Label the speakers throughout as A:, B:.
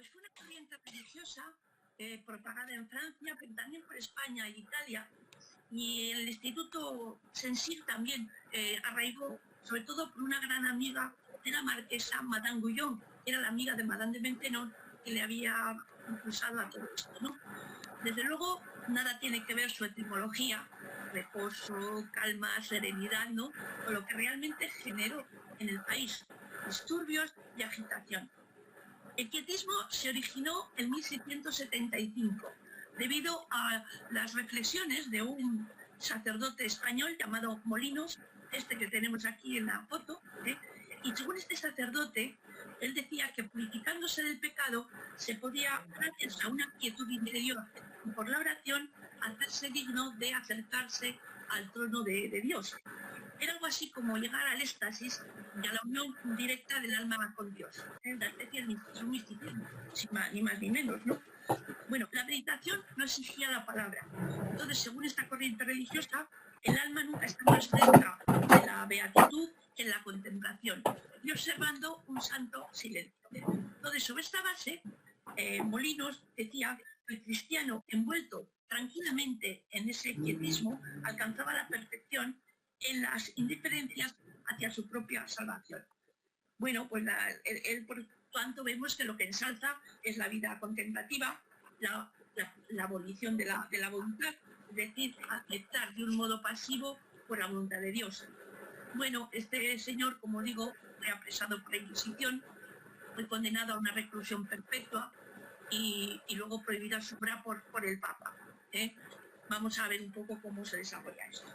A: Pues fue una corriente religiosa propagada en Francia, pero también por España e Italia. Y el Instituto Sensir también arraigó, sobre todo por una gran amiga de la marquesa, Madame Guyon, que era la amiga de Madame de Maintenon, que le había impulsado a todo esto, ¿no? Desde luego, nada tiene que ver su etimología, reposo, calma, serenidad, ¿no?, con lo que realmente generó en el país disturbios y agitación. El quietismo se originó en 1675 debido a las reflexiones de un sacerdote español llamado Molinos, este que tenemos aquí en la foto, y según este sacerdote, él decía que purificándose del pecado se podía, gracias a una quietud interior y por la oración, hacerse digno de acercarse al trono de Dios. Era algo así como llegar al éxtasis y a la unión directa del alma con Dios. Es una especie de un misticismo, ni más ni menos, ¿no? Bueno, la meditación no exigía la palabra. Entonces, según esta corriente religiosa, el alma nunca está más cerca de la beatitud que en la contemplación, y observando un santo silencio. Entonces, sobre esta base, Molinos decía que el cristiano envuelto tranquilamente en ese quietismo alcanzaba la perfección en las indiferencias hacia su propia salvación. Bueno, pues él por tanto vemos que lo que ensalza es la vida contemplativa, la abolición de la voluntad, es decir, aceptar de un modo pasivo por la voluntad de Dios. Bueno, este señor, como digo, fue apresado por la Inquisición, fue condenado a una reclusión perpetua y luego prohibida su obra por el Papa. Vamos a ver un poco cómo se desarrolla esto.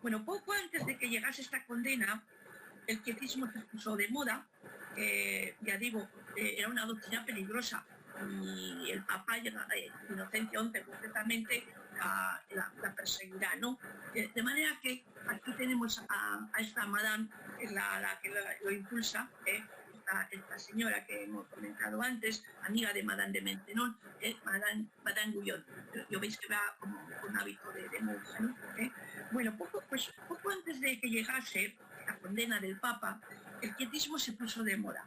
A: Bueno, poco antes de que llegase esta condena, el quietismo se puso de moda. Ya digo, era una doctrina peligrosa y el Papa, Inocencio XI concretamente, la perseguirá, ¿no? De manera que aquí tenemos a esta madame, que es la que lo impulsa, esta señora que hemos comentado antes, amiga de Madame de Maintenon, Madame Guyon. Yo veis que va como con hábito de monja, ¿no? Bueno, poco antes de que llegase la condena del Papa, el quietismo se puso de moda.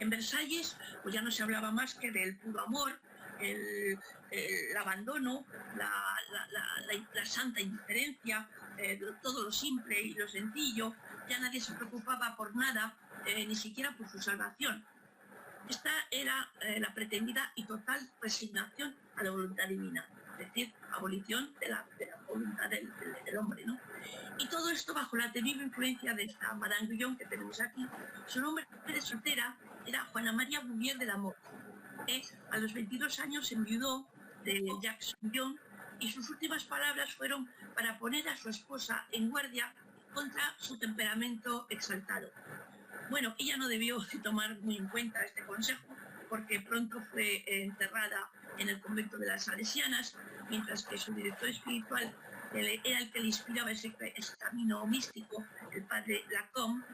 A: En Versalles pues ya no se hablaba más que del puro amor, el abandono, la santa indiferencia, todo lo simple y lo sencillo. Ya nadie se preocupaba por nada, ni siquiera por su salvación. Esta era la pretendida y total resignación a la voluntad divina, es decir, abolición de la voluntad del hombre, ¿no? Y todo esto bajo la temible influencia de esta Madame Guyon que tenemos aquí. Su nombre de soltera era Juana María Bouvier de la Motte. A los 22 años se enviudó de Jacques Guyon y sus últimas palabras fueron para poner a su esposa en guardia contra su temperamento exaltado. Bueno, ella no debió tomar muy en cuenta este consejo porque pronto fue enterrada en el convento de las Salesianas, mientras que su director espiritual era el que le inspiraba ese camino místico, el padre Lacombe,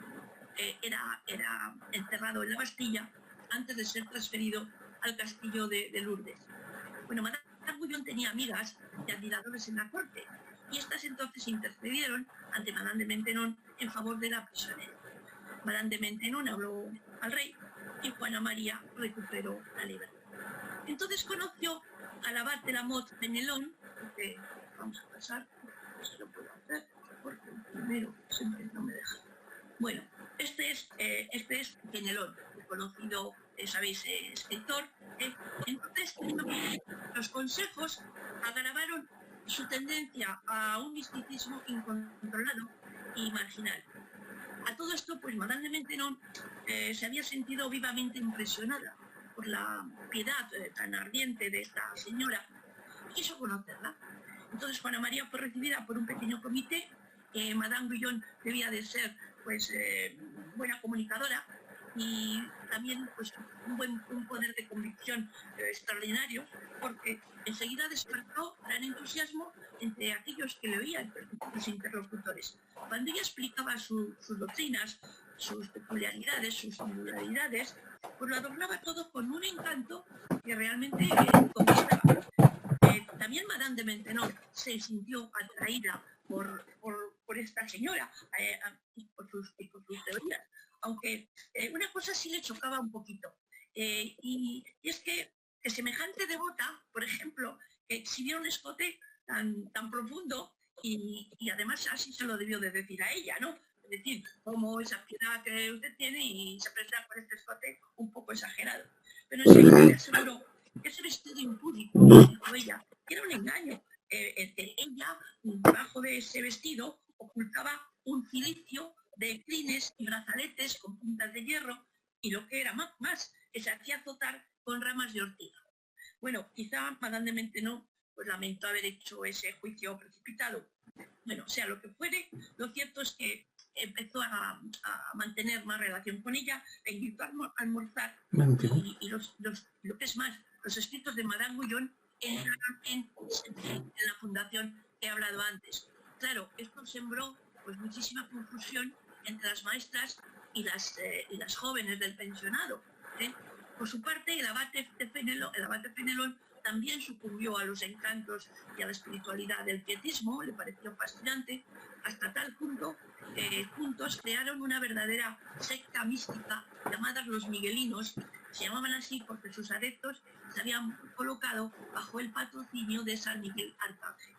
A: era enterrado en la Bastilla antes de ser transferido al castillo de Lourdes. Bueno, Madame Guyon tenía amigas y admiradores en la corte, y estas entonces intercedieron ante Madame de Maintenon en favor de la prisionera. Madame de Maintenon habló al rey y Juana María recuperó la libertad. Entonces conoció al abad de la Motte Fenelon, que vamos a pasar, si lo puedo hacer, porque el primero siempre no me deja. Bueno, este es Fenelon, el conocido, sabéis, escritor. Entonces, los consejos agravaron su tendencia a un misticismo incontrolado y marginal. A todo esto, pues Madame de Maintenon se había sentido vivamente impresionada por la piedad tan ardiente de esta señora y quiso conocerla. Entonces Juana María fue recibida por un pequeño comité. Madame Guyon debía de ser pues buena comunicadora y también pues un poder de convicción extraordinario, porque enseguida despertó gran entusiasmo entre aquellos que le oían, sus interlocutores. Cuando ella explicaba sus doctrinas, sus peculiaridades, sus singularidades, pues lo adornaba todo con un encanto que realmente conquistaba. También Madame de Maintenon se sintió atraída por esta señora y por sus teorías, aunque una cosa sí le chocaba un poquito. Y es que semejante devota, por ejemplo, que exhibió un escote tan profundo y además así se lo debió de decir a ella, ¿no? Es decir, como esa piedad que usted tiene y se presenta con este escote un poco exagerado. Pero enseguida le aseguró que ese vestido impúdico, dijo ella, era un engaño. Ella, debajo de ese vestido, ocultaba un cilicio de clines y brazaletes con puntas de hierro y lo que era más, que se hacía azotar con ramas de ortiga. Bueno, quizá Madame de Maintenon pues lamentó haber hecho ese juicio precipitado. Bueno, sea lo que fuere, lo cierto es que empezó a mantener más relación con ella, la invitó a almorzar y lo que es más, los escritos de Madame Guyon entraron en la fundación que he hablado antes. Claro, esto sembró pues muchísima confusión entre las maestras y las jóvenes del pensionado. Por su parte, el abate Fenelon también sucumbió a los encantos y a la espiritualidad del pietismo, le pareció fascinante, hasta tal punto que juntos crearon una verdadera secta mística llamada los miguelinos. Se llamaban así porque sus adeptos se habían colocado bajo el patrocinio de San Miguel Arcángel.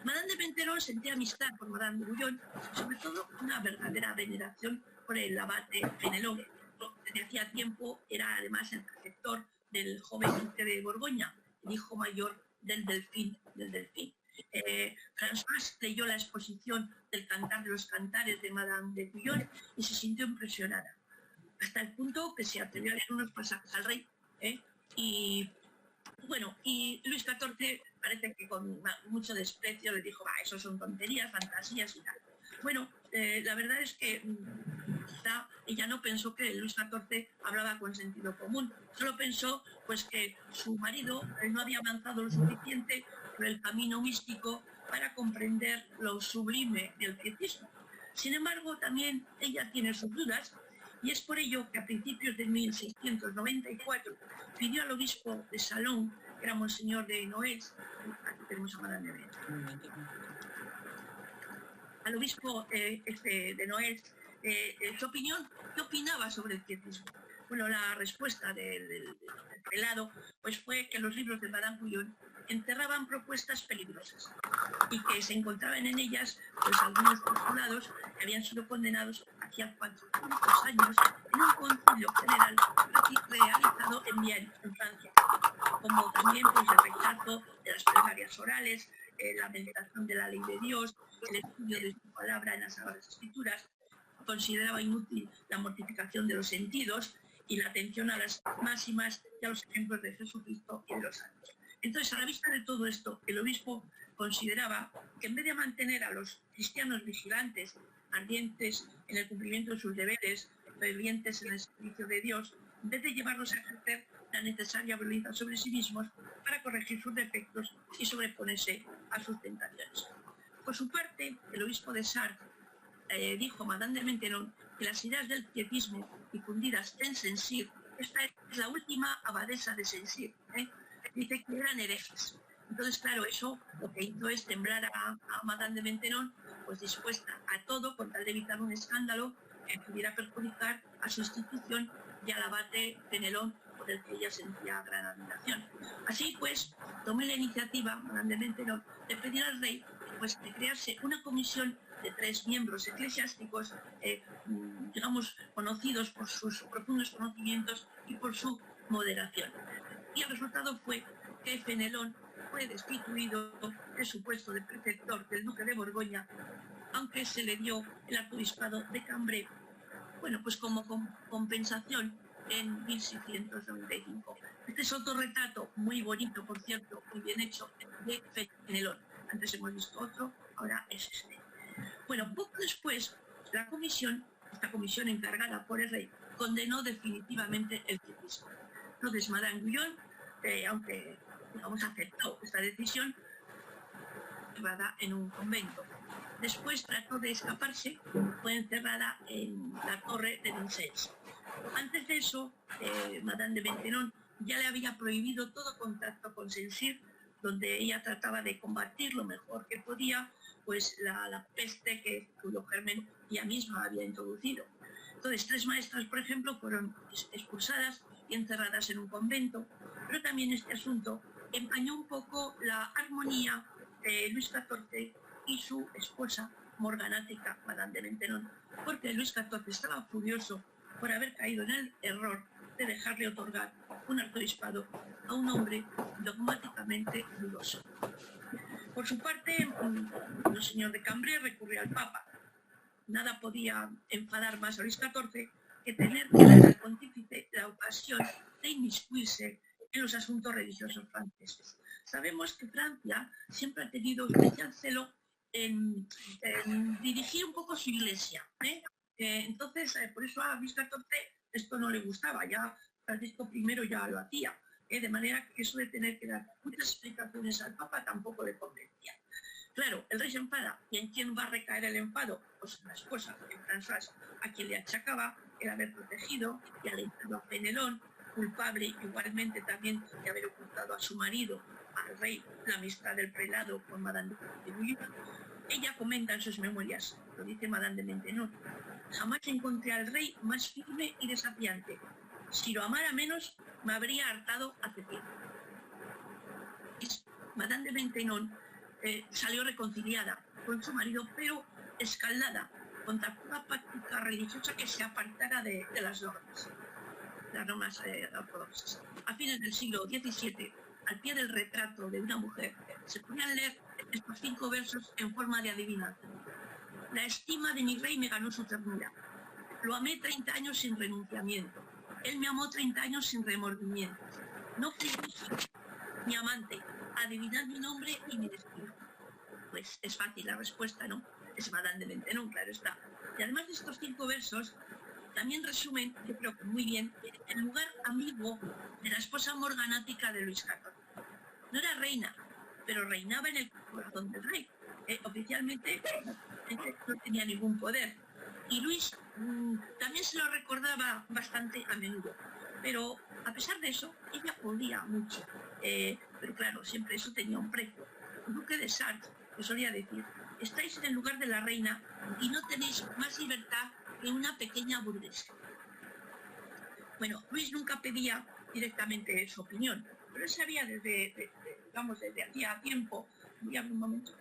A: Madame de Maintenon sentía amistad por Madame de Guyon, sobre todo una verdadera veneración por el abate Fenelon. Desde hacía tiempo era además el preceptor del joven duque de Borgoña, el hijo mayor del Delfín. François leyó la exposición del Cantar de los Cantares de Madame de Guyon y se sintió impresionada, hasta el punto que se atrevió a leer unos pasajes al rey. Y bueno, y Luis XIV parece que con mucho desprecio le dijo, eso son tonterías, fantasías y tal. Bueno, la verdad es que quizá ella no pensó que Luis XIV hablaba con sentido común, solo pensó pues que su marido no había avanzado lo suficiente por el camino místico para comprender lo sublime del pietismo. Sin embargo, también ella tiene sus dudas y es por ello que a principios de 1694 pidió al obispo de Salón, que era Monseñor de Noailles, aquí tenemos a Madame de al obispo de Noailles, su opinión, qué opinaba sobre el pietismo. Bueno, la respuesta del prelado pues fue que los libros de Madame Guyon encerraban propuestas peligrosas y que se encontraban en ellas pues algunos postulados que habían sido condenados hacía 400 años en un concilio general realizado en Vienne, en Francia, como también pues el rechazo de las plegarias orales, la meditación de la ley de Dios, el estudio de su palabra en las Sagradas Escrituras. Consideraba inútil la mortificación de los sentidos y la atención a las máximas y a los ejemplos de Jesucristo y de los santos. Entonces, a la vista de todo esto, el obispo consideraba que en vez de mantener a los cristianos vigilantes, ardientes en el cumplimiento de sus deberes, fervientes en el servicio de Dios, en vez de llevarlos a ejercer la necesaria violencia sobre sí mismos para corregir sus defectos y sobreponerse a sus tentaciones. Por su parte, el obispo de Sardes dijo a Madame de Maintenon que las ideas del pietismo difundidas en Saint-Cyr, esta es la última abadesa de Saint-Cyr, dice que eran herejes. Entonces, claro, eso lo que hizo es temblar a Madame de Maintenon, pues dispuesta a todo con tal de evitar un escándalo que pudiera perjudicar a su institución y al abate Fenelon, por el que ella sentía gran admiración. Así pues, tomé la iniciativa, Madame de Maintenon, de pedir al rey pues, que crease una comisión de 3 miembros eclesiásticos, digamos, conocidos por sus profundos conocimientos y por su moderación. Y el resultado fue que Fenelon fue destituido de su puesto de preceptor del duque de Borgoña, aunque se le dio el arzobispado de Cambrai, bueno, pues como compensación en 1695. Este es otro retrato muy bonito, por cierto, muy bien hecho, de Fenelon. Antes hemos visto otro, ahora es este. Bueno, poco después, esta comisión encargada por el rey, condenó definitivamente el pietismo. Entonces, Madame Guyon, aunque digamos aceptó esta decisión, llevada en un convento. Después trató de escaparse, fue encerrada en la torre de Vincennes. Antes de eso, Madame de Maintenon ya le había prohibido todo contacto con Saint-Cyr, donde ella trataba de combatir lo mejor que podía pues la peste cuyo germen ella misma había introducido. Entonces, 3 maestras, por ejemplo, fueron expulsadas y encerradas en un convento, pero también este asunto empañó un poco la armonía de Luis XIV y su esposa morganática, Madame de Maintenon, porque Luis XIV estaba furioso por haber caído en el error de dejarle otorgar un arzobispado a un hombre dogmáticamente dudoso. Por su parte, el señor de Cambrai recurrió al Papa. Nada podía enfadar más a Luis XIV que tener al pontífice la ocasión de inmiscuirse en los asuntos religiosos franceses. Sabemos que Francia siempre ha tenido especial celo en dirigir un poco su iglesia. Entonces, por eso a Luis XIV esto no le gustaba, ya Francisco I ya lo hacía, de manera que eso de tener que dar muchas explicaciones al Papa tampoco le convencía. Claro, el rey se enfada, ¿y en quién va a recaer el enfado? Pues en la esposa, en Françoise, a quien le achacaba el haber protegido y alentado a Fenelón, culpable igualmente también de haber ocultado a su marido, al rey, la amistad del prelado con Madame de Bouillon. Ella comenta en sus memorias, lo dice Madame de Maintenon: jamás encontré al rey más firme y desafiante. Si lo amara menos, me habría hartado hace tiempo. Madame de Maintenon salió reconciliada con su marido, pero escaldada contra toda práctica religiosa que se apartara de las normas ortodoxas. A fines del siglo XVII, al pie del retrato de una mujer, se podían leer estos 5 versos en forma de adivinanza. La estima de mi rey me ganó su ternura. Lo amé 30 años sin renunciamiento. Él me amó 30 años sin remordimientos. No fui mi amante. Adivinad mi nombre y mi destino. Pues es fácil la respuesta, ¿no? Es Madame de Maintenon, claro está. Y además de estos 5 versos, también resumen, yo creo que muy bien, el lugar ambiguo de la esposa morganática de Luis XIV. No era reina, pero reinaba en el corazón del rey. Oficialmente no tenía ningún poder. Y Luis también se lo recordaba bastante a menudo. Pero a pesar de eso, ella podía mucho. Pero claro, siempre eso tenía un precio. El duque de Chartres le solía decir: estáis en el lugar de la reina y no tenéis más libertad que una pequeña burguesa. Bueno, Luis nunca pedía directamente su opinión, pero él sabía desde hacía tiempo, voy a abrir un momento.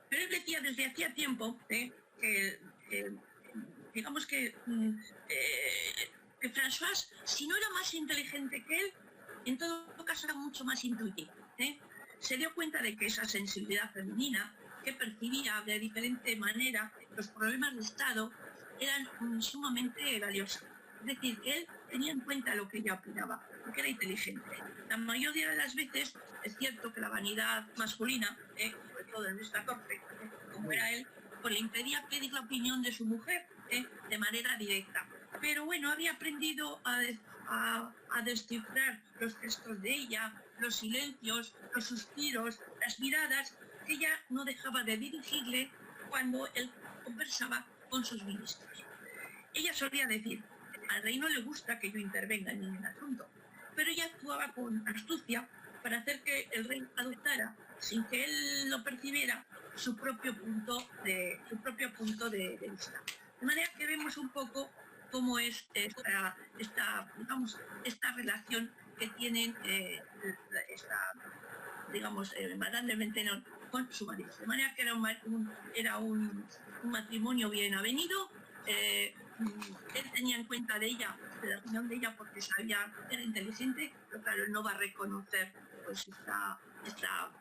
A: Pero él decía desde hacía tiempo digamos que Françoise, si no era más inteligente que él, en todo caso era mucho más intuitiva. Se dio cuenta de que esa sensibilidad femenina, que percibía de diferente manera los problemas de Estado, eran sumamente valiosas. Es decir, que él tenía en cuenta lo que ella opinaba, porque era inteligente. La mayoría de las veces es cierto que la vanidad masculina, sobre todo en Luis XIV, como era él, pues le impedía pedir la opinión de su mujer de manera directa. Pero bueno, había aprendido a descifrar los gestos de ella, los silencios, los suspiros, las miradas que ella no dejaba de dirigirle cuando él conversaba con sus ministros. Ella solía decir: al rey no le gusta que yo intervenga en ningún asunto, pero ella actuaba con astucia para hacer que el rey adoptara, sin que él lo percibiera, su propio punto de vista. De manera que vemos un poco cómo es esta relación que tienen Madame de Maintenon con su marido. De manera que era un matrimonio bien avenido. Él tenía en cuenta de ella, de la opinión de ella, porque sabía que era inteligente, pero claro, él no va a reconocer pues esta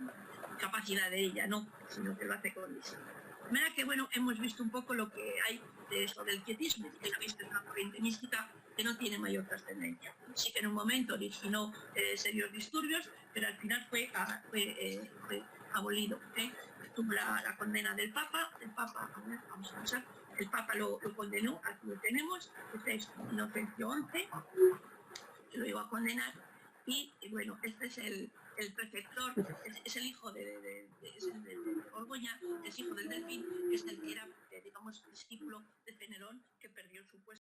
A: capacidad de ella, no, sino que lo hace con eso. De manera que, bueno, hemos visto un poco lo que hay de esto del quietismo, que sabéis que es una corriente mística que no tiene mayor trascendencia. Sí que en un momento originó serios disturbios, pero al final fue abolido. Tuvo la condena del Papa. A ver, vamos a pensar. El Papa lo condenó, aquí lo tenemos, este es Inocencio XI, que lo iba a condenar, y bueno, este es el prefector, es el hijo de Borgoña, es hijo del Delfín, que es el que era, digamos, discípulo de Fenelón, que perdió su puesto.